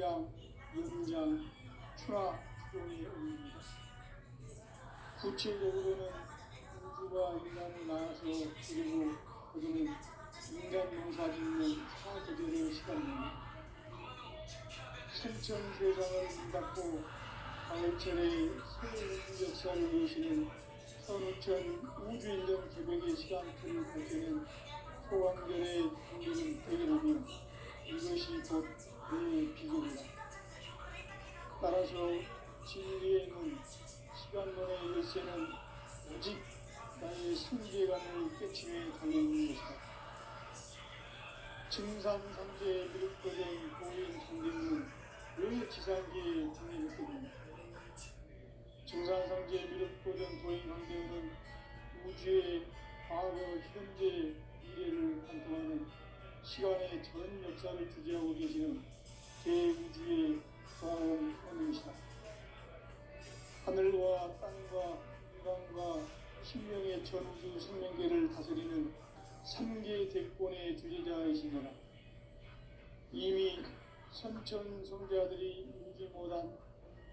성장, 연장, 출하, 추종의 의미입니다. 구체적으로는 우주가 인간을 낳아서 그리고 그들은 인간 농사 짓는 사계절의 시간입니다. 천천세상을 문닫고 가을철에 새 우주 역사를 여시는 선우천 우주일령 개벽의 시간표를 밝혀낸 소환절의 공기는 대결하며 이것이 곧 내 비극이다. 따라서 진리의 문, 시간론의 열쇠는 오직 나의 성계관을 깨침에 달려있는 것이다. 증산상제의 미륵거된 고인 상제는 왜 지상계에 등장했겠느냐. 증산상제의 미륵거된 고인 상제는 우주의 과거, 현재, 미래를 관통하는 시간의 전 역사를 주재하고 계시는 대우주의 조화원님이시다. 하늘과 땅과 인간과 신명의 전우주 생명계를 다스리는 3계 대권의 주재자이시니라. 이미 선천성자들이 이루지 못한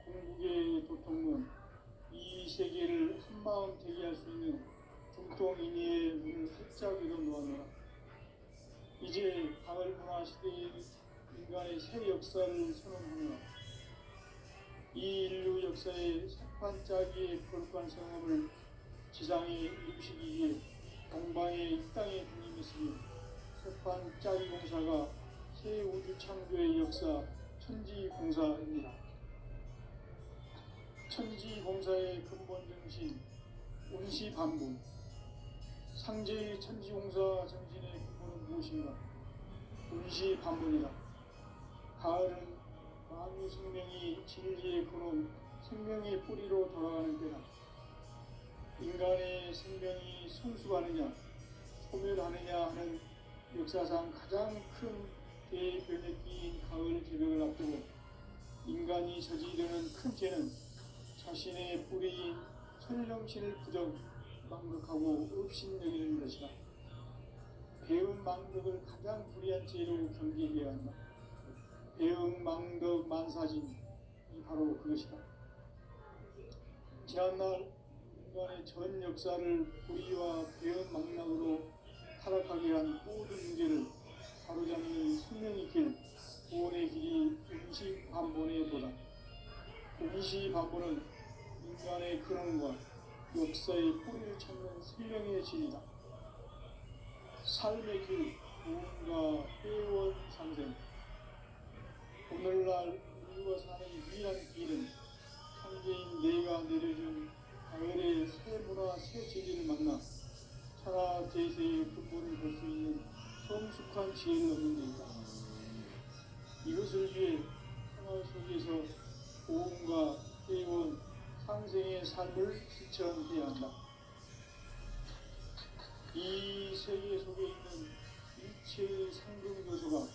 궁극의 도통문, 이 세계를 한마음 되게 할 수 있는 중통인의의 문을 활짝 열어놓았노라. 이제 가을 문화 시대의 인간의 새 역사를 선언하며 이 인류 역사의 색판짜기의 거룩한 성험을 지상에 이루시기 위해 동방의 이 땅에 군림했으며 색판짜기 공사가 새 우주 창조의 역사 천지공사입니다. 천지공사의 근본 정신 운시반분. 상제의 천지공사 정신의 근본은 무엇인가? 운시반분이다. 가을은 만유 생명이 진리의 근원, 생명의 뿌리로 돌아가는 때다. 인간의 생명이 성숙하느냐, 소멸하느냐 하는 역사상 가장 큰 대변혁기인 가을 개벽을 앞두고 인간이 저지르는 큰 죄는 자신의 뿌리인 천령신을 부정, 망극하고 업신여기는 것이다. 배은 망덕을 가장 불의한 죄로 경계해야 한다. 배은 망덕 만사진이 바로 그것이다. 지난날 인간의 전 역사를 불의와 배은 망락으로 타락하게 한 모든 문제를 바로잡는 생명의 길, 구원의 길이 운시반본의 도다. 운시반본은 인간의 근원과 역사의 뿌리를 찾는 생명의 진이다. 삶의 길, 구원과 회원 상생. 오늘날 인류가 사는 유일한 길은 창조인 내가 내려준 가을의 새 문화, 새 진리를 만나 천하 대세의 근본을 볼 수 있는 성숙한 지혜를 얻는 데이다. 이것을 위해 생활 속에서 고음과 회원, 상생의 삶을 실천해야 한다. 이 세계 속에 있는 일체의 상등 요소가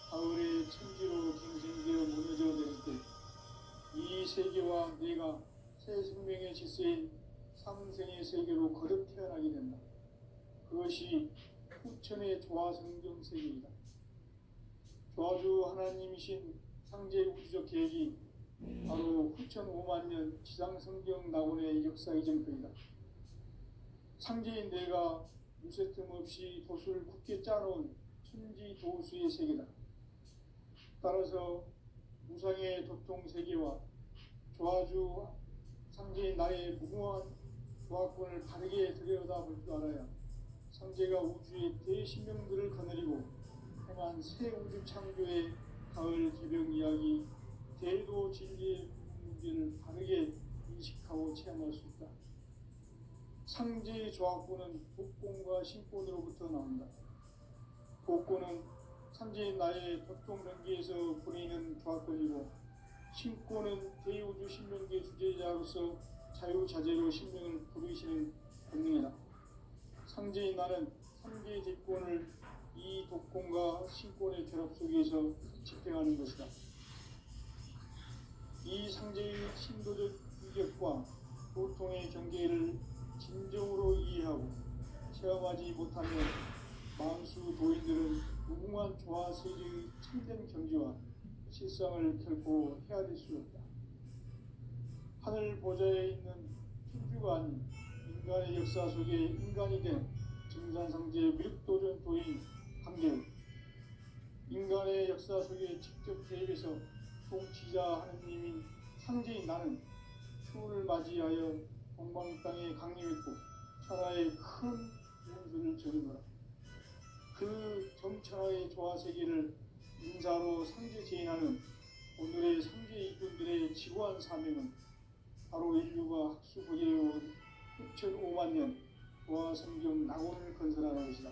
가을의 천지로 갱생되어 무너져 내릴 때 이 세계와 내가 새 생명의 질서인 상생의 세계로 거듭 태어나게 된다. 그것이 후천의 조화성경 세계이다. 조화주 하나님이신 상제 우주적 계획이 바로 후천 5만년 지상성경 낙원의 역사 이전편이다. 상제인 내가 무쇠 틈 없이 도수를 굳게 짜놓은 천지도수의 세계다. 따라서 무상의 도통세계와 조화주 상제인 나의 무궁한 조화권을 바르게 들여다볼 줄 알아야 상제가 우주의 대신명들을 거느리고 행한 새 우주 창조의 가을 개벽 이야기, 대도 진리의 문제를 바르게 인식하고 체험할 수 있다. 상제의 조화권은 복권과 신권으로부터 나온다. 복권은 상제인 나의 도통변기에서 보내는 조화권이고, 신권은 대우주 신명계 주제자로서 자유자재로 신명을 부르시는 권능이다. 상제인 나는 3개의 대권을 이 독권과 신권의 결합 속에서 집행하는 것이다. 이 상제의 신도적 위력과 도통의 경계를 진정으로 이해하고 체험하지 못하면 만수 도인들은 무궁한 조화 세계의 참된 경지와 실상을 결코 헤아릴 수 없다. 하늘 보좌에 있는 thiên 주가 아닌 인간의 역사 속에 인간이 된 증산상제 미륵도전 도인 강계우, 인간의 역사 속에 직접 개입해서 통치자 하느님인 상제인 나는 추운을 맞이하여 동방 땅에 강림했고 천하의 큰 운수를 저리노라. 그 정천하의 조화세계를 인사로 상제 제인하는 오늘의 상제 이군들의 지구한 사명은 바로 인류가 학수부대해온 6,500만 년 조화성경 낙원을 건설하는 것이다.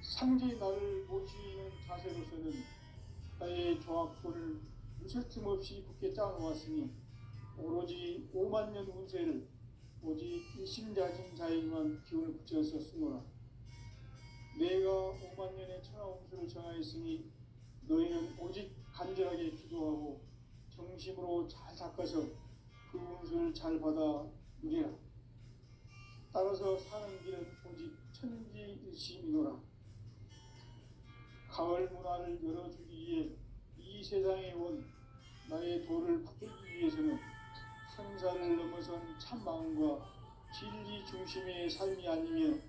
상제의 나를 모시는 자세로서는 나의 조합도를 무쇠 틈 없이 굳게 짜놓았으니 오로지 5만 년 운세를 오직 일심자진 자에게만 기운을 붙여서 쓰노라. 내가 5만 년의 천하 운수를 정하였으니 너희는 오직 간절하게 기도하고 정심으로 잘 닦아서 그 운수를 잘 받아 누리라. 따라서 사는 길은 오직 천지일심이노라. 가을 문화를 열어주기 위해 이 세상에 온 나의 도를 붙들기 위해서는 성사를 넘어선 참 마음과 진리 중심의 삶이 아니면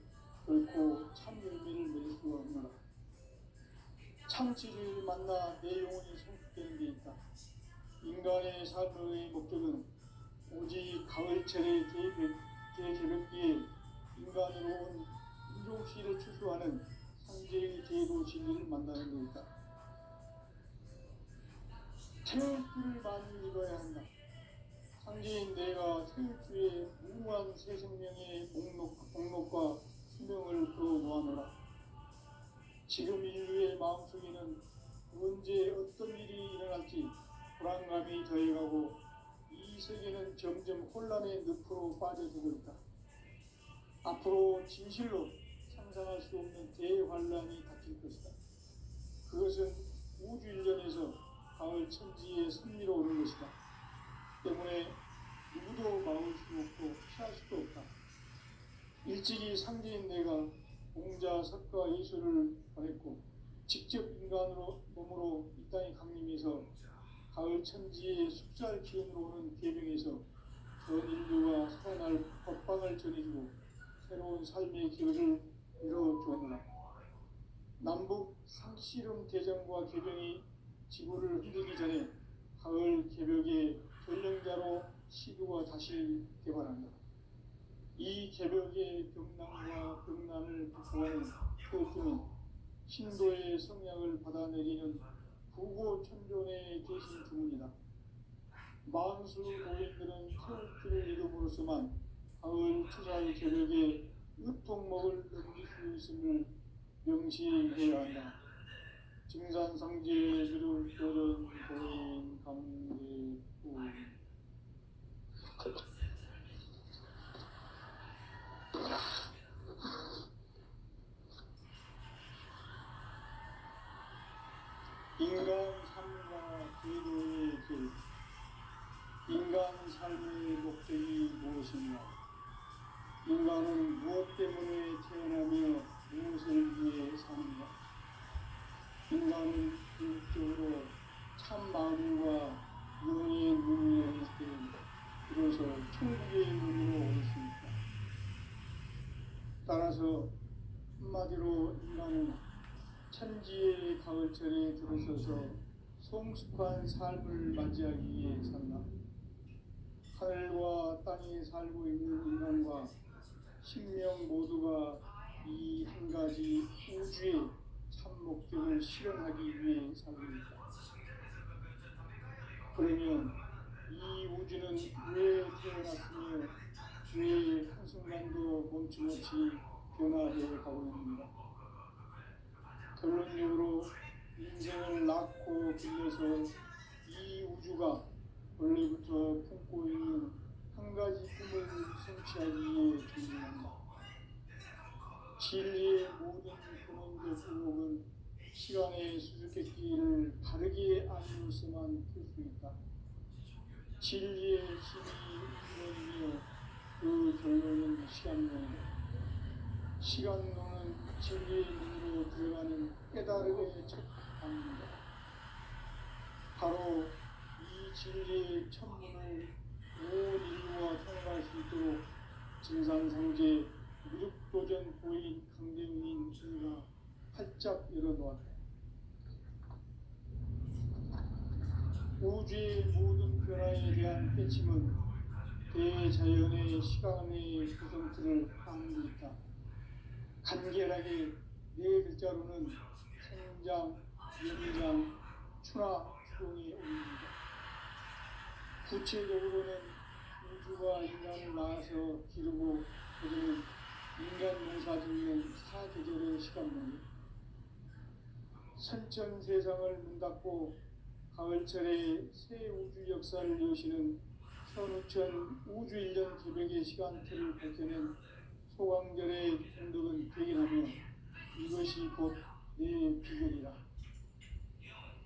결코 참 열매를 맺을 수가 없노라. 참 진리를 만나 내 영혼이 성숙되는 데 있다. 인간의 삶의 목적은 오직 가을철의 대개벽기에 인간으로 온 인종시를 추수하는 상제의 제도 진리를 만나는 데 있다. 태울주를 많이 읽어야 한다. 상제인 내가 태울주의 무궁한 새 생명의 목록과 수명을 그어놓아노라. 지금 인류의 마음속에는 언제 어떤 일이 일어날지 불안감이 더해가고 이 세계는 점점 혼란의 늪으로 빠져들고 있다. 앞으로 진실로 상상할 수 없는 대환란이 닥칠 것이다. 그것은 우주 일련에서 가을 천지의 섭리로 오는 것이다. 때문에 누구도 막을 수 없고 피할 수도 없다. 일찍이 상제인 내가 공자, 석가, 예수를 보냈고 직접 인간으로 몸으로 이 땅에 강림해서 가을 천지의 숫살 기운으로 오는 계명에서 전 인류가 살아날 법방을 전해주고 새로운 삶의 길을 이뤄주었노라. 남북 상씨름 대전과 개병이 지구를 흔들기 전에 가을 개벽의 전령자로 시도가 다시 개발한다. 이 개벽의 병난과 병난을 극복하는 태울주는 신도의 성약을 받아내리는 부고천존의 대신 주문이다. 만수 고인들은 태울주를 이름으로서만 가을 추살 개벽의 으통목을 넘길 수 있음을 명시해야 한다. 증산상제 미륵도전 고인 강계우. 인간 삶과 제도의 길. 인간 삶의 목적이 무엇인가? 인간은 무엇 때문에 태어나며 무엇을 위해 사는가? 인간은 궁극적으로 참 마음과 영의 눈을 열릴 때 비로소 천국의 눈으로 올 수 있다. 따라서 한마디로 인간은 천지의 가을철에 들어서서 성숙한 삶을 맞이하기 위해 산다. 하늘과 땅에 살고 있는 인간과 sinh명 모두가 이 한 가지 우주의 참 목적을 실현하기 위해 살고 있다. 그러면 이 우주는 왜 태어났으며 왜 한순간도 멈춤없이 변화해 가고 있는가? 결론적으로 인생을 낳고 길러서 이 우주가 원래부터 품고 있는 한 가지 꿈을 성취하기 위해 존재한다. 진리의 모든 근원적 의혹은 시간의 수수께끼를 바르게 알므로서만 풀 수 있다. 진리의 힘이 우주론이며 그 결론은 시간론이다. 시간론은 진리의 눈으로 들어가는 깨달음의 첫 단계이다. 바로 이 진리의 천문을 온 인류와 통과할 수 있도록 증산상제 미륵도전 보인 강대웅인 이가 활짝 열어놓았다. 우주의 모든 변화에 대한 깨침은 대자연의 시간의 구성틀을 하는 데 있다. 간결하게 네 글자로는 생장, 연장, 추나 추동이 올립니다. 구체적으로는 우주가 인간을 낳아서 기르고 거두는 인간 농사 짓는 사계절의 시간론이, 선천세상을 문닫고 가을철에 새 우주 역사를 여시는 현우천 우주 1년 개벽의 시간틀을 밝혀낸 소강절의 공덕은 대견하며 이것이 곧 내 비결이라.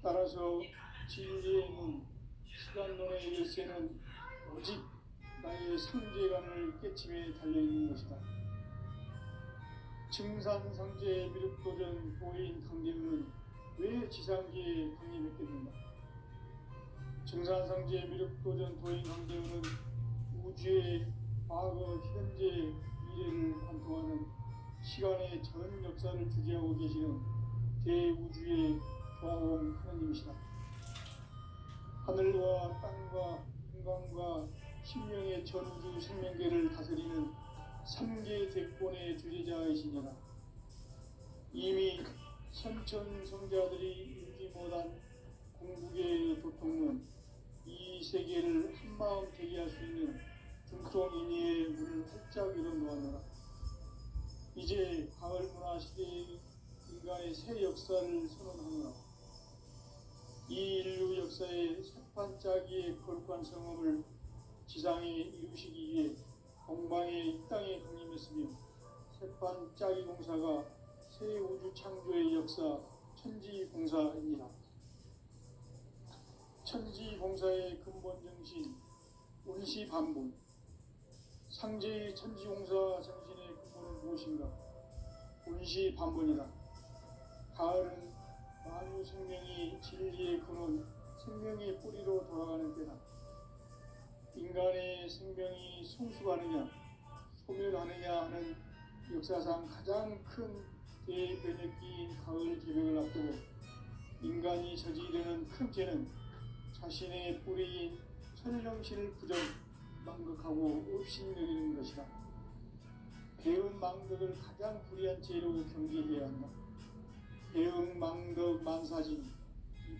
따라서 진리의 문, 시간론의 열쇠는 오직 나의 상제관을 깨침에 달려있는 것이다. 증산상제 미륵도전 보인 강대웅은 왜 지상계에 강림했겠는가? 증산상제 미륵도전 도인 강대웅은 우주의 과거, 현재, 미래를 관통하는 시간의 전 역사를 주재하고 계시는 대우주의 조화공 하느님이시다. 하늘과 땅과 인간과 신명의 전우주 생명계를 다스리는 3계 대권의 주제자이시니라. 이미 선천성자들이 이루지 못한 공국의 도통론, 이 세계를 한마음 되게 할 수 있는 중송인의의 문을 활짝 열어놓았노라. 이제 가을 문화 시대의 인간의 새 역사를 선언하노라. 이 인류 역사의 새판짜기의 거룩한 성험을 지상에 이루시기 위해 공방에 이 땅에 강림했으며, 새판짜기 공사가 새 우주 창조의 역사 천지봉사입니다. 천지봉사의 근본 정신, 운시반본. 상제의 천지공사 정신의 근본은 무엇인가? 운시반본이다. 가을은 만유 생명이 진리의 근원, 생명의 뿌리로 돌아가는 때다. 인간의 생명이 성숙하느냐, 소멸하느냐 하는 역사상 가장 큰 대변혁기인 가을 개벽을 앞두고 인간이 저지르는 큰 죄는 자신의 뿌리인 천령신을 부정, 망극하고 업신여기는 것이다. 배은 망덕을 가장 불의한 죄로 경계해야 한다. 배은 망덕 만사진이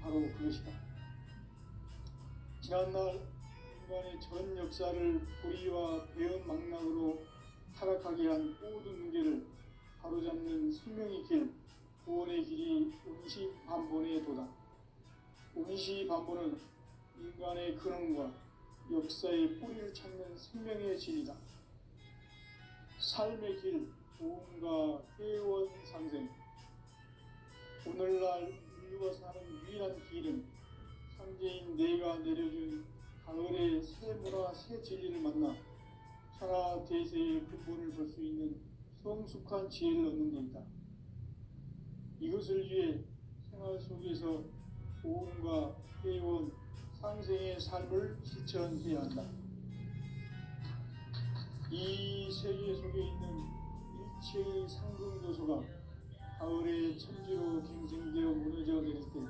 바로 그것이다. 지난날 인간의 전 역사를 불의와 배은 망락으로 타락하게 한 모든 문제를 바로잡는 생명의 길, 구원의 길이 운시반본의 도다. 운시반본은 인간의 근원과 역사의 뿌리를 찾는 생명의 진리다. 삶의 길, 보험과 회원 상생. 오늘날 인류가 사는 유일한 길은 상제인 내가 내려준 가을의 새 문화, 새 진리를 만나 천하 대세의 근본을 볼 수 있는 성숙한 지혜를 얻는 데 있다. 이것을 위해 생활 속에서 보험과 회원, 상생의 삶을 실천해야 한다. 이 세계 속에 있는 일체의 상승도소가 가을의 천지로 갱생되어 무너져 내릴 때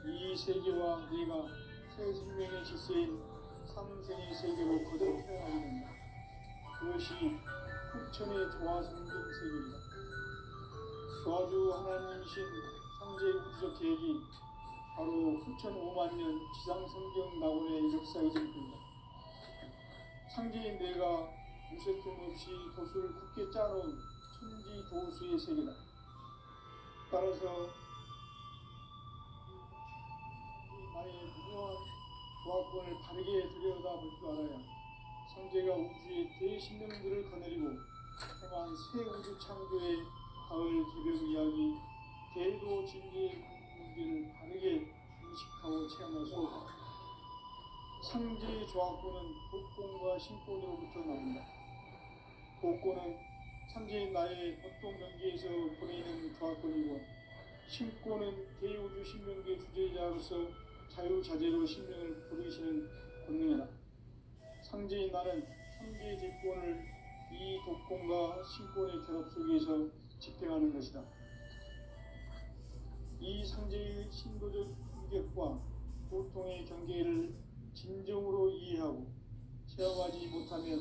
이 세계와 내가 새 생명의 질서인 상생의 세계로 거듭 태어나게 된다. 그것이 흑천의 조화 생긴 세계이다. 조화주 하나님이신 상제의 우주적 계획이 바로 흑천 5만 년 지상성경 낙원의 역사이실 뿐이다. 상제인 내가 무쇠틈 없이 도수를 굳게 짜놓은 천지 도수의 세계다. 따라서 나의 무궁한 조합권을 바르게 들여다볼 줄 알아야 상제가 우주의 대신령들을 거느리고 행한 새 우주 창조의 가을 개벽 이야기, 대도 진리의 문제를 바르게 인식하고 체험할 수 있다. 상제의 조합권은 복권과 신권으로부터 나온다. 복권은 상제인 나의 보통 경계에서 보내는 조합권이고, 신권은 대우주 신명계 주제자로서 자유자재로 sinh命을 부르시는 권능이다. 상제인 나는 삼계의 대권을 이 독권과 신권의 결합 속에서 집행하는 것이다. 이 상제의 신도적 인격과 고통의 경계를 진정으로 이해하고 체험하지 못하면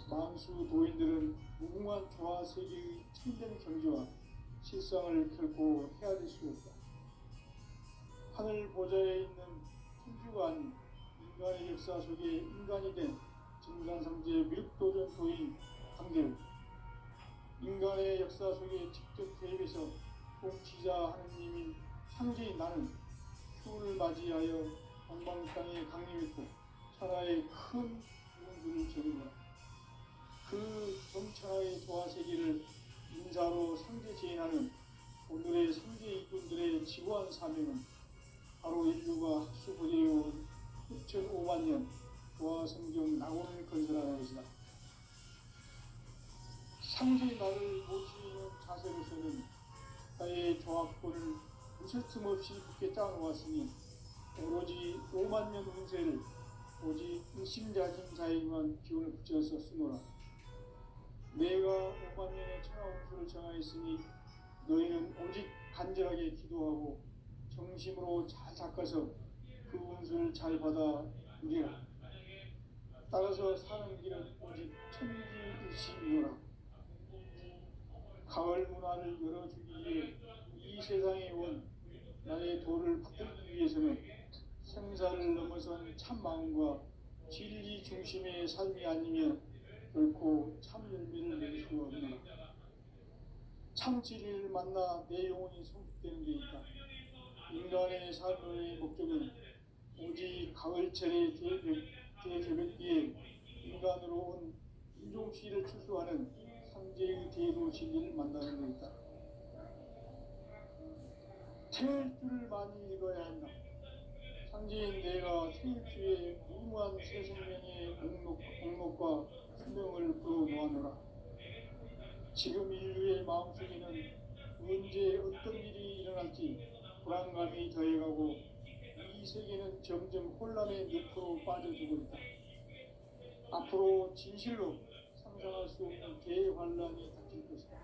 만수 도인들은 무궁한 조화 세계의 참된 경지와 실상을 결코 헤아릴 수 없다. 하늘 보좌에 있는 천주가 아닌 인간의 역사 속에 인간이 된 증산상제의 미륵도전 도인 강대우, 인간의 역사 속에 직접 개입해서 통치자 하느님인 상제인 나는 추운을 맞이하여 동방 땅에 강림했고 천하의 큰 운수를 적은다. 그 정천하의 조화세계를 인사로 상제제인하는 오늘의 상제 일꾼들의 지구한 사명은 바로 인류가 학수고대해온 6,500만 년 조화성경 낙원을 건설하는 것이다. 상제의 나를 모시는 자세로서는 나의 조합권을 무슨 틈없이 굳게 짜놓았으니 오로지 5만 년 운세를 오직 의심자진 자에게만 기운을 붙여서 쓰노라. 내가 5만 년의 천하 운수를 정하였으니 너희는 오직 간절하게 기도하고 정심으로 잘 닦아서 그 운수를 잘 받아 누리라. 따라서 사는 길은 오직 천지일심이노라. 가을 문화를 열어주기 위해 이 세상에 온 나의 도를 붙들기 위해서는 생사를 넘어선 참 마음과 진리 중심의 삶이 아니면 결코 참 열매를 낼 수 없노라. 참 진리를 만나 내 영혼이 성숙되는 데 있다. 인간의 삶의 목적은 오직 가을철의 대개벽기에 인간으로 온 인종씨를 추수하는 상제의 대도 진리를 만나는 데 있다. 태일주를 많이 읽어야 한다. 상제인 내가 태일주의 무궁한 새 생명의 목록과 수명을 풀어놓아노라. 지금 인류의 마음속에는 언제 어떤 일이 일어날지 불안감이 더해가고 이 세계는 점점 혼란의 늪으로 빠져들고 있다. 앞으로 진실로 상상할 수 없는 대환란이 닥칠 것이다.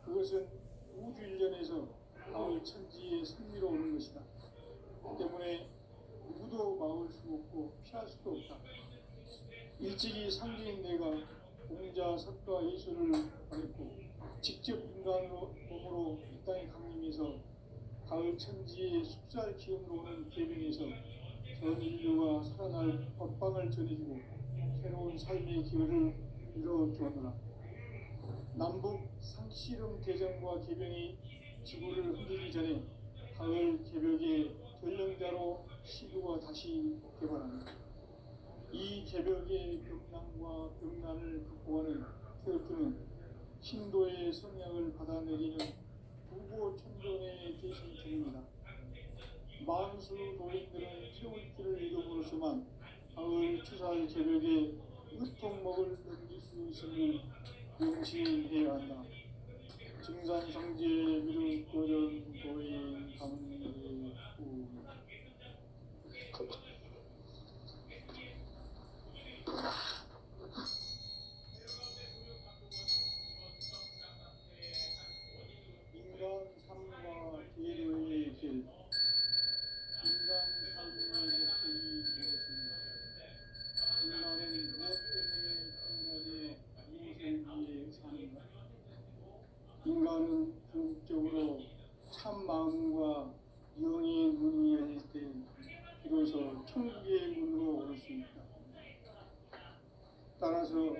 그것은 우주 일련에서 가을 천지의 승리로 오는 것이다. 때문에 누구도 막을 수 없고 피할 수도 없다. 일찍이 상제인 내가 공자, 석가, 예수를 보냈고 직접 인간으로 몸으로 이 땅에 강림해서 가을 천지의 숲살 기운으로 오는 계명에서 전 인류가 살아날 법방을 전해주고 새로운 삶의 기회를 이뤄주었노라. 남북 상씨름 대전과 개병이 지구를 흔들기 전에 가을 개벽의 전령자로 시도가 다시 개발한다. 이 개벽의 병난과 병난을 극복하는 태어트는 신도의 성향을 받아내리는 부고 천존의 대신 중입니다. 만수 도인들은 태울 길을 잃어버렸지만 가을 추살 개벽에 으통목을 넘길 수 있음을 명심해야 한다. 증산상제 미륵도전 도인 강례후 인간 삶과 대도의 길. 인간 삶의 목적이 무엇인가? 인간은 무엇 때문에 인간의 무엇을 위해 사는가? 인간은 궁극적으로 참 마음과 영의 문이 열릴 때 비로소 천국의 문으로 오를 수 있다. 따라서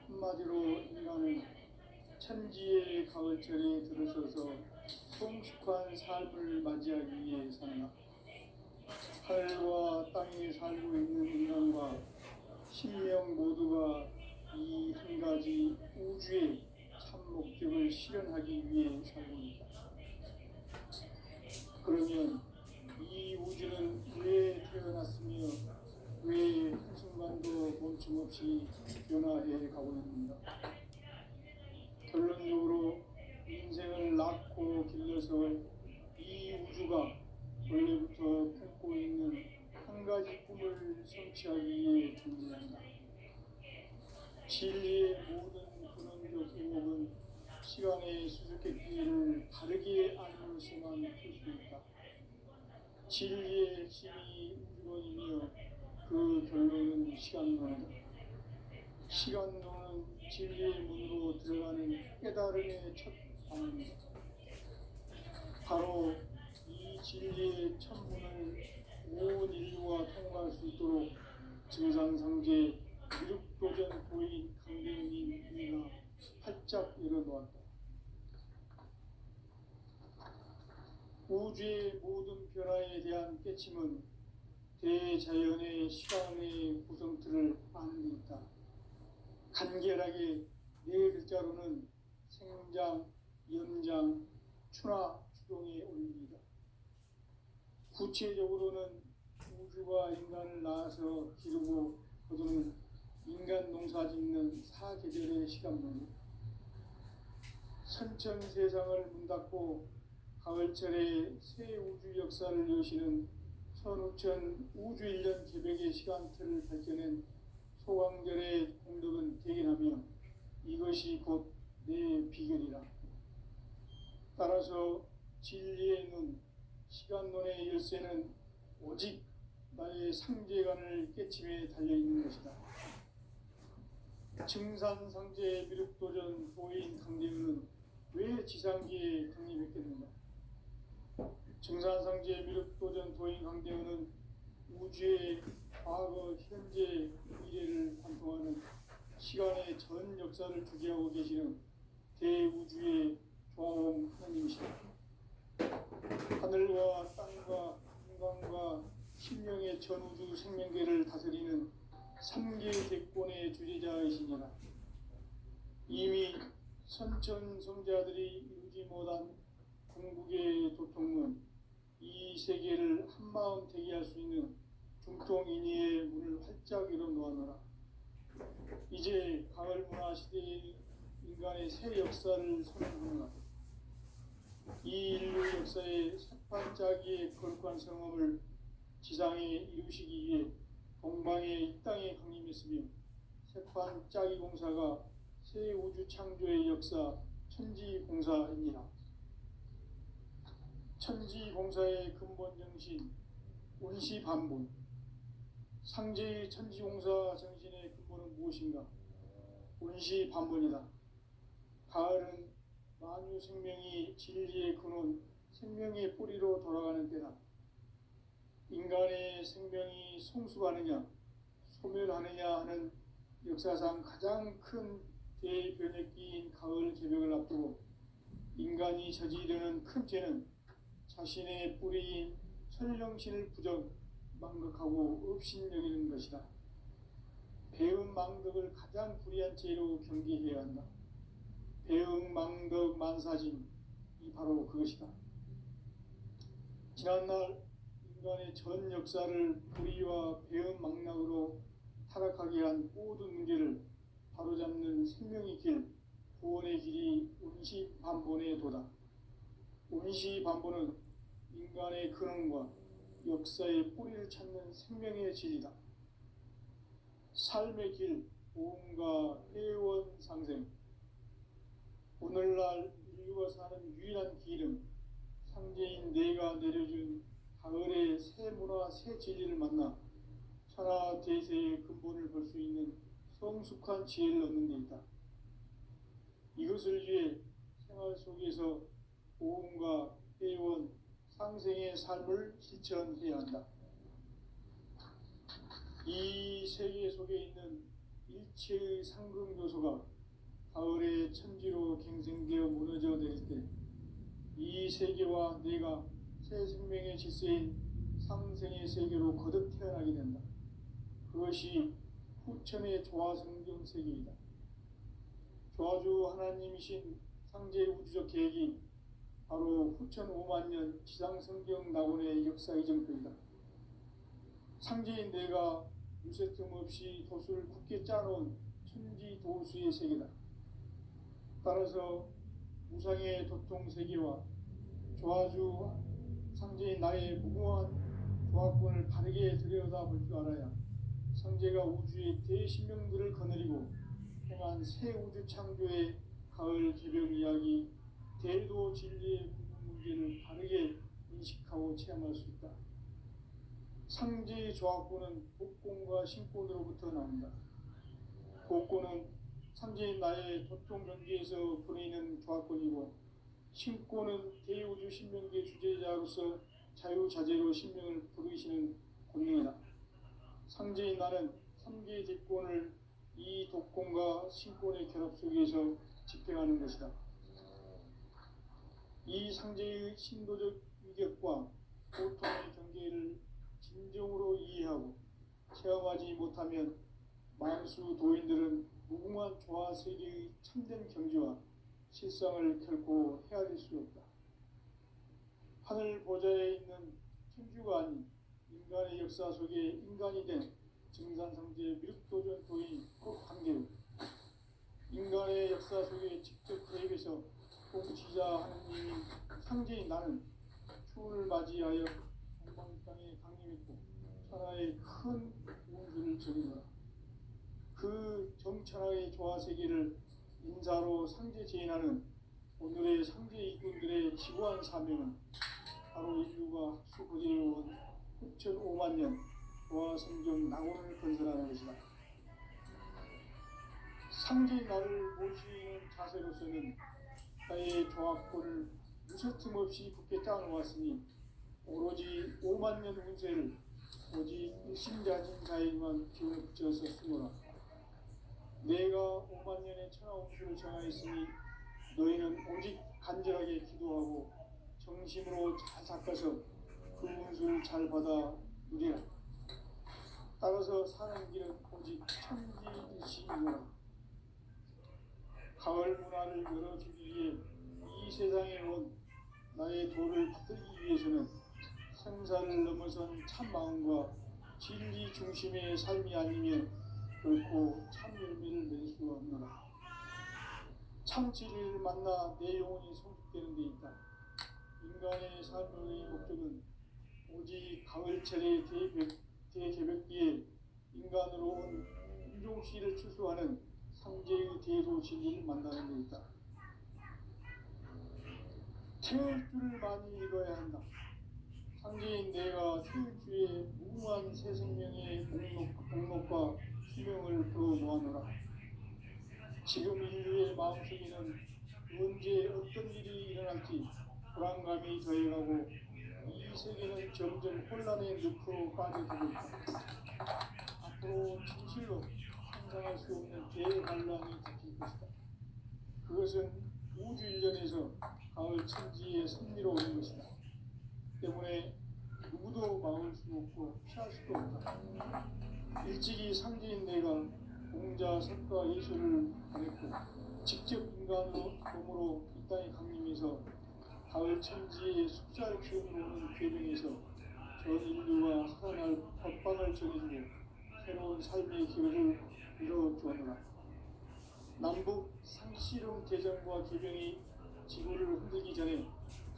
한마디로 인간은 천지의 가을철에 들어서서 성숙한 삶을 맞이하기 위해 산다. 하늘과 땅에 살고 있는 인간과 신명 모두가 이 한 가지 우주의 참 목적을 실현하기 위해 살고 있다. 그러면 이 우주는 왜 태어났으며 왜 한순간도 멈춤없이 변화해 가고 있는가? 결론적으로 인생을 낳고 길러서 이 우주가 원래부터 품고 있는 한 가지 꿈을 성취하기 위해 준비한다. 진리의 모든 근원적 의목은 시간의 수수께끼를 바르게 알므로서만 풀 수 있다. 진리의 핵심이 우주론이며 그 결론은 시간론이다. 시간론은 진리의 문으로 들어가는 깨달음의 첫 방문이다. 바로 이 진리의 첫 문을 온 인류가 통과할 수 있도록 증산상제 미륵도전 도인 강대현이 활짝 열어놓았다. 우주의 모든 변화에 대한 깨침은 대자연의 시간의 구성틀을 아는 데 있다. 간결하게 네 글자로는 생장, 연장, 추나 추동의 원리이다. 구체적으로는 우주가 인간을 낳아서 기르고 거두는 인간 농사 짓는 사계절의 시간문이다. 선천 세상을 문닫고 가을철에 새 우주 역사를 여시는 선우천 우주 1년 개백의 시간틀을 밝혀낸 소광절의 공덕은 대견하며 이것이 곧 내 비결이라. 따라서 진리의 눈, 시간론의 열쇠는 오직 나의 상제관을 깨침에 달려있는 것이다. 증산상제 미륵도전 도인 강대현은 왜 지상기에 강림했겠는가? 증산상제 미륵도전 도인 강대현은 우주의 과거, 현재, 미래를 관통하는 시간의 전 역사를 주재하고 계시는 대우주의 조화홍 하나님이시다. 하늘과 땅과 인간과 신령의 전우주 생명계를 다스리는 3계 대권의 주재자이시니라. 이미 선천 성자들이 이루지 못한 궁극의 도통문, 이 세계를 한마음 대기할 수 있는 중통인의의 문을 활짝 열어놓았노라. 이제 가을 문화 시대의 인간의 새 역사를 선언하노라. 이 인류 역사의 색반짜기의 거룩한 성험을 지상에 이루시기 위해 동방의 이 땅에 강림했으며 색반짜기 공사가 새 우주 창조의 역사 천지공사입니다. 천지공사의 근본 정신 운시반본. 상제의 천지공사 정신의 근본은 무엇인가? 운시반본이다. 가을은 만유 생명이 진리의 근원, 생명의 뿌리로 돌아가는 때다. 인간의 생명이 성숙하느냐, 소멸하느냐 하는 역사상 가장 큰 대변혁기인 가을 개벽을 앞두고 인간이 저지르는 큰 죄는 자신의 뿌리인 설령신을 부정, 망극하고 업신여기는 것이다. 배음 망덕을 가장 불의한 죄로 경계해야 한다. 배음 망덕 만사짐이 바로 그것이다. 지난날 인간의 전 역사를 불의와 배음 망락으로 타락하게 한 모든 문제를 바로잡는 생명의 길, 구원의 길이 운시반본의 도다. 운시반본은 인간의 근원과 역사의 뿌리를 찾는 생명의 진리다. 삶의 길, 보험과 회원 상생. 오늘날 인류가 사는 유일한 길은 상제인 내가 내려준 가을의 새 문화, 새 진리를 만나 천하 대세의 근본을 볼 수 있는 성숙한 지혜를 얻는 데 있다. 이것을 위해 생활 속에서 보험과 회원, 상생의 삶을 실천해야 한다. 이 세계 속에 있는 일체의 상금 요소가 가을의 천지로 갱생되어 무너져 내릴 때 이 세계와 내가 새 생명의 질서인 상생의 세계로 거듭 태어나게 된다. 그것이 후천의 조화성경 세계이다. 조화주 하나님이신 상제 우주적 계획이 바로 후천 5만년 지상성경 낙원의 역사 이정표이다. 상제인 내가 유세 틈 없이 도수를 굳게 짜놓은 천지도수의 세계다. 따라서 무상의 도통 세계와 조화주 상제인 상제인 나의 무궁한 조합권을 바르게 들여다볼 줄 알아야 상제가 우주의 대신명들을 거느리고 행한 새 우주 창조의 가을 개벽 이야기, 대도 진리의 구분 문제를 바르게 인식하고 체험할 수 있다. 상제의 조합권은 복권과 신권으로부터 나온다. 복권은 상제인 나의 도통 경계에서 보내는 조합권이고, 신권은 대우주 신명계 주제자로서 자유자재로 신명을 부르시는 권능이다. 상제인 나는 3개의 대권을 이 독권과 신권의 결합 속에서 집행하는 것이다. 이 상제의 신도적 위격과 고통의 경계를 진정으로 이해하고 체험하지 못하면 만수 도인들은 무궁한 조화 세계의 참된 경지와 실상을 결코 헤아릴 수 없다. 하늘 보좌에 있는 천주가 아닌 인간의 역사 속에 인간이 된 증산상제 미륵도전 도인 꼭한계로 인간의 역사 속에 직접 개입해서 통치자 하느님인 상제인 나는 추운을 맞이하여 동방 땅에 강림했고 천하의 큰 운수를 전이노라. 그 정천하의 조화세계를 인사로 상제 제인하는 오늘의 상제 이군들의 지구한 사명은 바로 인류가 학수 고대에 온 9,500만 년 조화성경 낙원을 건설하는 것이다. 상제인 나를 모시는 자세로서는 나의 조합권을 무서틈 없이 굳게 짜놓았으니 오로지 5만 년 운세를 오직 일심자진 자에게만 기운을 붙여서 쓰노라. 내가 5만 년의 천하 운수를 정하였으니 너희는 오직 간절하게 기도하고 정심으로 잘 닦아서 그 운수를 잘 받아 누리라. 따라서 사는 길은 오직 천지일시이노라. 가을 문화를 열어주기 위해 이 세상에 온 나의 도를 받들기 위해서는 생사를 넘어선 참 마음과 진리 중심의 삶이 아니면 결코 참 열매를 맺을 수 없노라. 참 진리를 만나 내 영혼이 성숙되는 데 있다. 인간의 삶의 목적은 오직 가을철의 대개벽기에 인간으로 온 인종씨를 추수하는 상제의 대도 진리를 만나는 데 있다. 태일주를 많이 읽어야 한다. 상제인 내가 태일주의 무궁한 새 생명의 목록과 수명을 풀어 모아노라. 지금 인류의 마음속에는 언제 어떤 일이 일어날지 불안감이 더해가고 이 세계는 점점 혼란의 늪으로 빠져들고 있다. 앞으로 진실로 상상할 수 없는 대환란이 닥칠 것이다. 그것은 우주 일련에서 가을 천지의 섭리로 오는 것이다. 때문에 누구도 막을 수 없고 피할 수도 없다. 일찍이 상제인 내가 공자, 석가, 예수를 보냈고 직접 인간으로 몸으로 이 땅에 강림해서 가을 천지의 숫살 기운으로 오는 계명에서 전 인류가 살아날 법방을 전해주고 새로운 삶의 기회를 이뤄주었노라. 남북 상씨름 대전과 개병이 지구를 흔들기 전에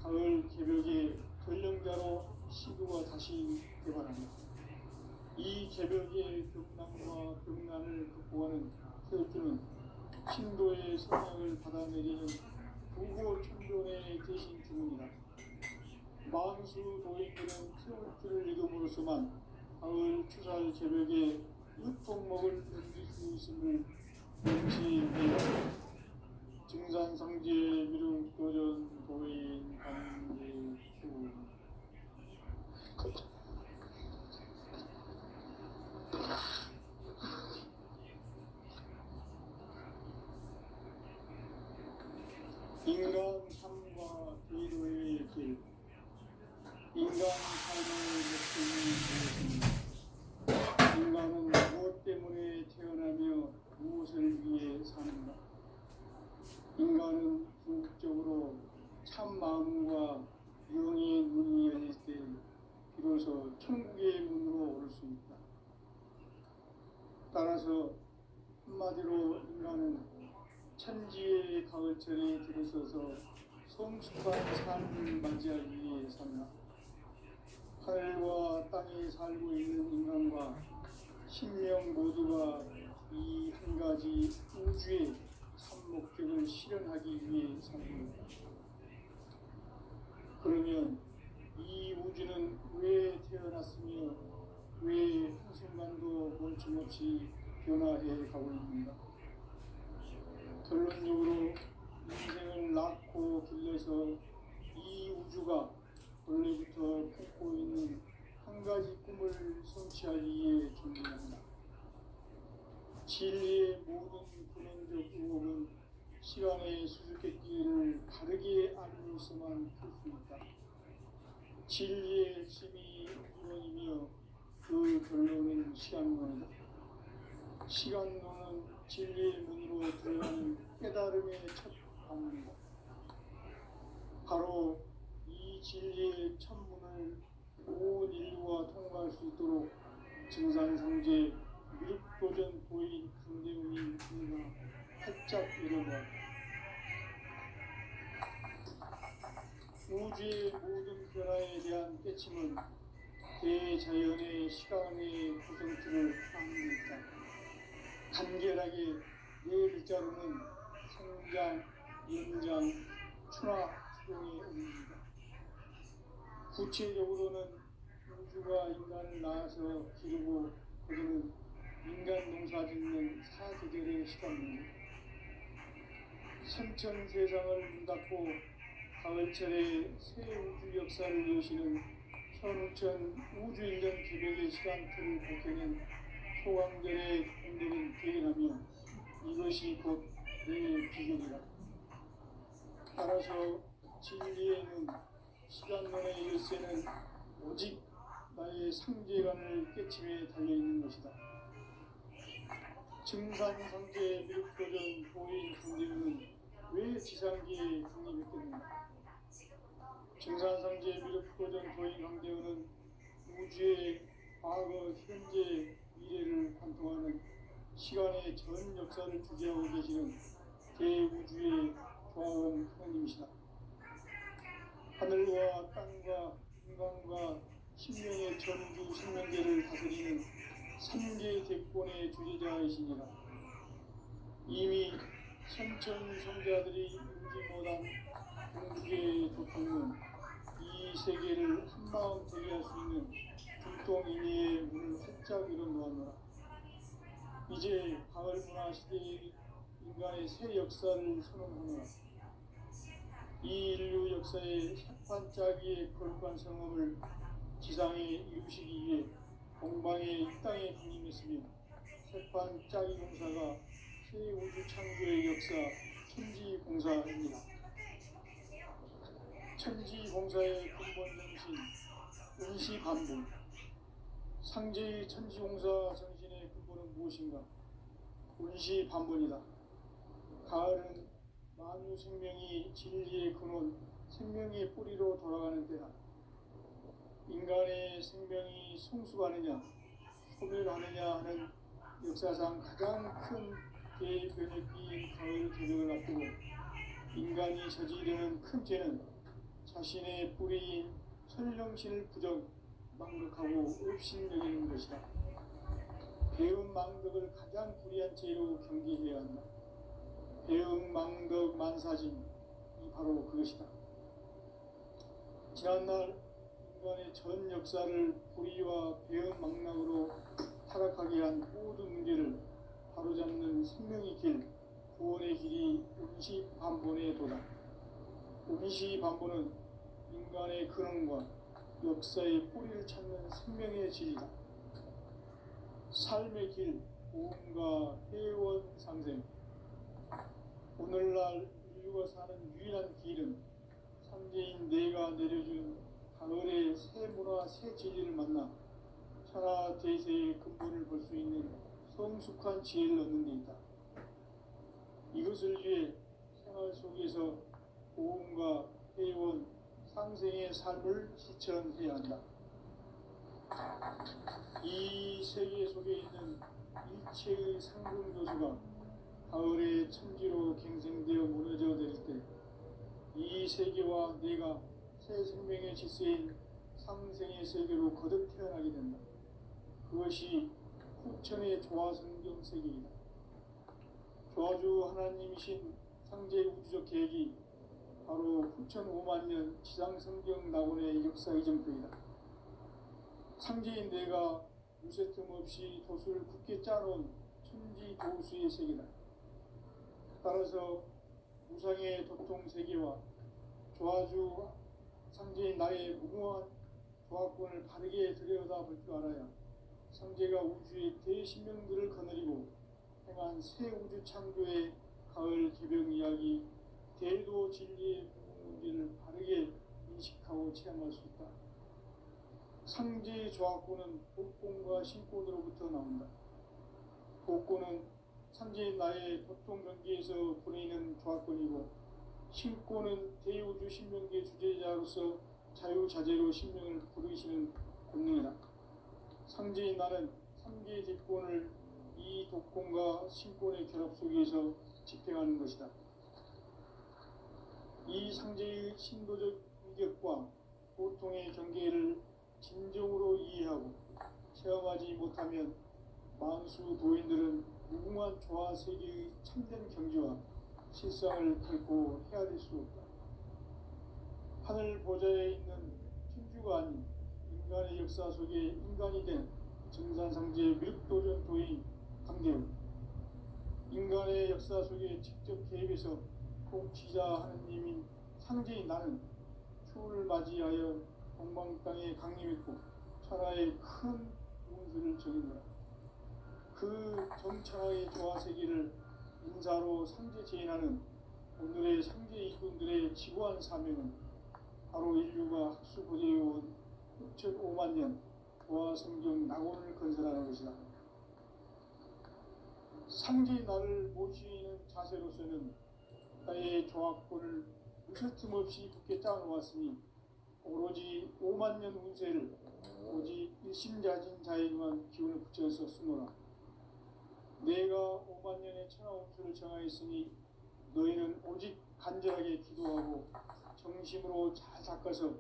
가을 개벽의 전령자로 시도가 다시 개발한다. 이 개벽의 벽난과 벽난을 극복하는 태엽주는 신도의 성향을 받아내리는 부고 천존의 대신 주문이다. 만수 도인들은 태엽주를 읽음으로써만 가을 추살 개벽의 윳동목을 넘길 수 있음을 명시해요. 증산상제 미륵도전 도인 강제수 인간 삶과 기도의 길. 인간 삶의 목적이 무엇입니까? 인간은 무엇 때문에 태어나며 무엇을 위해 사는가? 인간은 궁극적으로 참 마음과 영의 눈이 열릴 때 비로소 천국의 문으로 오를 수 있다. 따라서 한마디로 인간은 천지의 가을철에 들어서서 성숙한 삶을 맞이하기 위해 산다. 세상에 살고 있는 인간과 신명 모두가 이 한 가지 우주의 참 목적을 실현하기 위해 삽니다. 그러면 이 우주는 왜 태어났으며 왜 한순간도 멈춤없이 변화해 가고 있는가? 결론적으로 인생을 낳고 길러서 이 우주가 원래부터 품고 있는 한 가지 꿈을 성취하기 위해 존재합니다. 진리의 모든 근원적 의혹은 시간의 수수께끼를 바르게 알고 있어만 풀 수 있다. 진리의 핵심이 이론이며 그 결론은 시간론이다. 시간론은 진리의 문으로 들어가는 깨달음의 첫 방문이다. 바로 이 진리의 천문을 온 인류가 통과할 수 있도록 증산상제 미륵도전 도인 강대웅이 누가 활짝 열어보았다. 우주의 모든 변화에 대한 깨침은 대자연의 시간의 구성틀을 함유했다. 간결하게 네 글자로는 성장, 연장, 추나, 추동의 의미입니다. 구체적으로는 우주가 인간을 낳아서 기르고 거두는 인간 농사 짓는 사계절의 시간입니다. 선천 세상을 문 닫고 가을철에 새 우주 역사를 여시는 현우천 우주 1년 기백의 시간틀을 밝혀낸 소강절의 공덕은 대견하며 이것이 곧 내 비결이다. 따라서 진리에는 시간론의 열쇠는 오직 나의 상제관을 깨침에 달려있는 것이다. 증산상제 미륵도전 도인 강대웅은 왜 지상계에 강림했겠는가? 증산상제 미륵도전 도인 강대웅은 우주의 과거, 현재, 미래를 관통하는 시간의 전 역사를 주재하고 계시는 대우주의 조화원 하나님이시다. 하늘과 땅과 인간과 신명의 전우주 생명계를 다스리는 삼계 대권의 주제자이시니라. 이미 선천 성자들이 울지 못한 공주의 도통은 이 세계를 한마음 되게 할 수 있는 불똥이니의 문을 활짝 열어놓았노라. 이제 가을 문화 시대의 인간의 새 역사를 선언하노라. 이 인류 역사의 반짝이의 거룩한 성험을 지상에 이루시기 위해 공방에 이 땅에 군림했으며 새반짝이 공사가 새 우주 창조의 역사 천지공사입니다. 천지공사의 근본 정신 운시반복. 상제의 천지공사 정신의 근본은 무엇인가? 운시반복이다. 가을은 만유 생명이 진리의 근원, 생명의 뿌리로 돌아가는 때다. 인간의 생명이 성숙하느냐, 소멸하느냐 하는 역사상 가장 큰 대변혁기인 가을 개벽을 앞두고 인간이 저지르는 큰 죄는 자신의 뿌리인 천령신을 부정, 망덕하고 업신여기는 것이다. 배음 망덕을 가장 불의한 죄로 경계해야 한다. 배음 망덕 만사진이 바로 그것이다. 지난날 인간의 전 역사를 불의와 배음 망락으로 타락하게 한 모든 문제를 바로잡는 생명의 길, 구원의 길이 운시반본의 도다. 운시반본은 인간의 근원과 역사의 뿌리를 찾는 생명의 진리다. 삶의 길, 보험과 회원 상생. 오늘날 인류가 사는 유일한 길은 삼재인 내가 내려준 가을의 새 문화, 새 진리를 만나 천하 대세의 근본을 볼 수 있는 성숙한 지혜를 얻는 데 있다. 이것을 위해 생활 속에서 보험과 회원, 상생의 삶을 실천해야 한다. 이 세계 속에 있는 일체의 상승조수가 가을의 천지로 갱생되어 무너져 내릴 때 이 세계와 내가 새 생명의 질서인 상생의 세계로 거듭 태어나게 된다. 그것이 후천의 조화성경 세계이다. 조화주 하나님이신 상제 우주적 계획이 바로 후천 5만 년 지상성경 낙원의 역사 이정표이다. 상제인 내가 무쇠 틈 없이 도수를 굳게 짜놓은 천지 도수의 세계다. 따라서 무상의 도통 세계와 조화주 상제인 나의 무궁한 조화권을 바르게 들여다볼 줄 알아야 상제가 우주의 대신명들을 거느리고 행한 새 우주 창조의 가을 개병 이야기, 대도 진리의 문제를 바르게 인식하고 체험할 수 있다. 상제의 조화권은 복권과 신권으로부터 나온다. 복권은 상제인 나의 보통 경계에서 보내는 조화권이고, 신권은 대우주 신명계 주제자로서 자유자재로 신명을 부르시는 권능이다. 상제인 나는 3개의 대권을 이 독권과 신권의 결합 속에서 집행하는 것이다. 이 상제의 신도적 위격과 보통의 경계를 진정으로 이해하고 체험하지 못하면 만수 도인들은 무궁한 조화 세계의 참된 경지와 실상을 결코 헤아릴 수 없다. 하늘 보좌에 있는 천주가 아닌 인간의 역사 속에 인간이 된 증산상제 밀도전 도인 강대우, 인간의 역사 속에 직접 개입해서 통치자 하느님인 상제인 나는 추를 맞이하여 동방 땅에 강림했고 천하의 큰 운수를 정했노라. 그 정천하의 조화 세계를 인사로 상제 제인하는 오늘의 상제 이군들의 지구한 사명은 바로 인류가 학수 고대해온 6,5만 년 조화 성경 낙원을 건설하는 것이다. 상제의 나를 모시는 자세로서는 나의 조화권을 무쇠틈 없이 굳게 짜놓았으니 오로지 5만 년 운세를 오직 일심자진 자에게만 기운을 붙여서 쓰노라. 내가 5만 년의 천하 운수를 정하였으니 너희는 오직 간절하게 기도하고 정심으로 잘 닦아서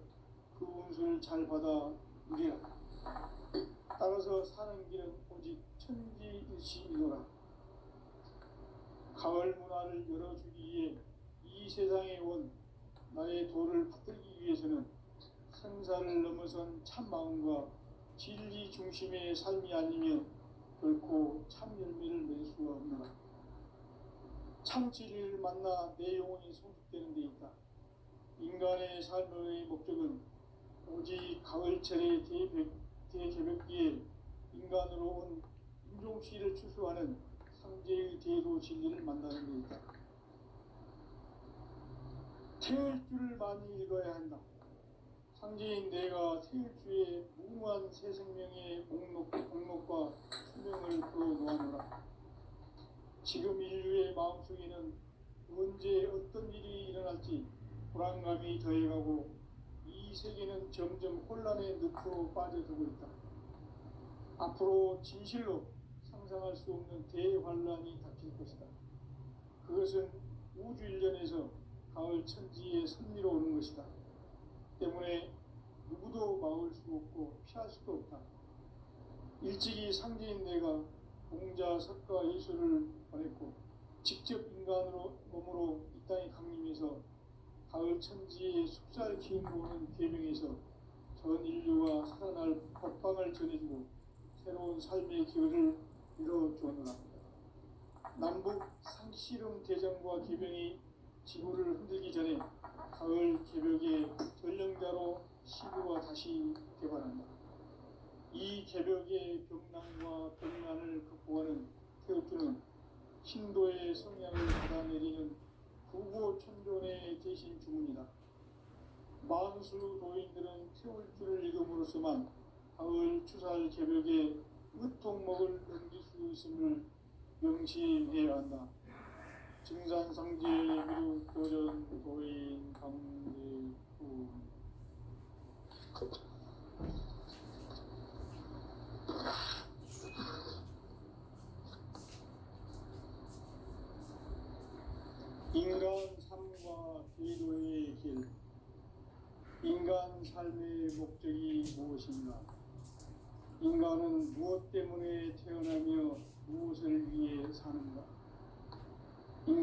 그 운수를 잘 받아 누리라. 따라서 사는 길은 오직 천지일시이노라. 가을 문화를 열어주기 위해 이 세상에 온 나의 도를 받들기 위해서는 생사를 넘어선 참 마음과 진리 중심의 삶이 아니면 결코 참 열매를 맺을 수가 없노라. 참 진리를 만나 내 영혼이 성숙되는 데 있다. 인간의 삶의 목적은 오직 가을철의 대개벽기에 인간으로 온 인종시를 추수하는 상제의 대도 진리를 만나는 데 있다. 태일주를 많이 읽어야 한다. 상제인 내가 태일주의 무궁한 새 생명의 목록과 수명을 풀어놓아노라. 지금 인류의 마음속에는 언제 어떤 일이 일어날지 불안감이 더해가고 이 세계는 점점 혼란의 늪으로 빠져들고 있다. 앞으로 진실로 상상할 수 없는 대환란이 닥칠 것이다. 그것은 우주 일련에서 가을 천지의 섭리로 오는 것이다. 때문에 누구도 막을 수 없고 피할 수도 없다. 일찍이 상제인 내가 공자, 석가, 예수를 보냈고 직접 인간으로 몸으로 이 땅에 강림해서 가을 천지의 숲살 기운으로 오는 계명에서 전 인류가 살아날 법방을 전해주고 새로운 삶의 기회를 이뤄주었노라. 남북 상씨름 대전과 계명이 지구를 흔들기 전에 가을 개벽의 전령자로 시구가 다시 개발한다. 이 개벽의 병난과 병난을 극복하는 태극주는 신도의 성향을 받아내리는 구고천존의 대신 주문이다. 만수 도인들은 태울주를 읽음으로써만 가을 추살 개벽의 으통목을 넘길 수 있음을 명심해야 한다. 증산상제 미륵도전 도인 강대구. 인간 삶과 기도의 길. 인간 삶의 목적이 뜻이 무엇인가? 인간은 무엇 때문에 태어나며 무엇을 위해 사는가?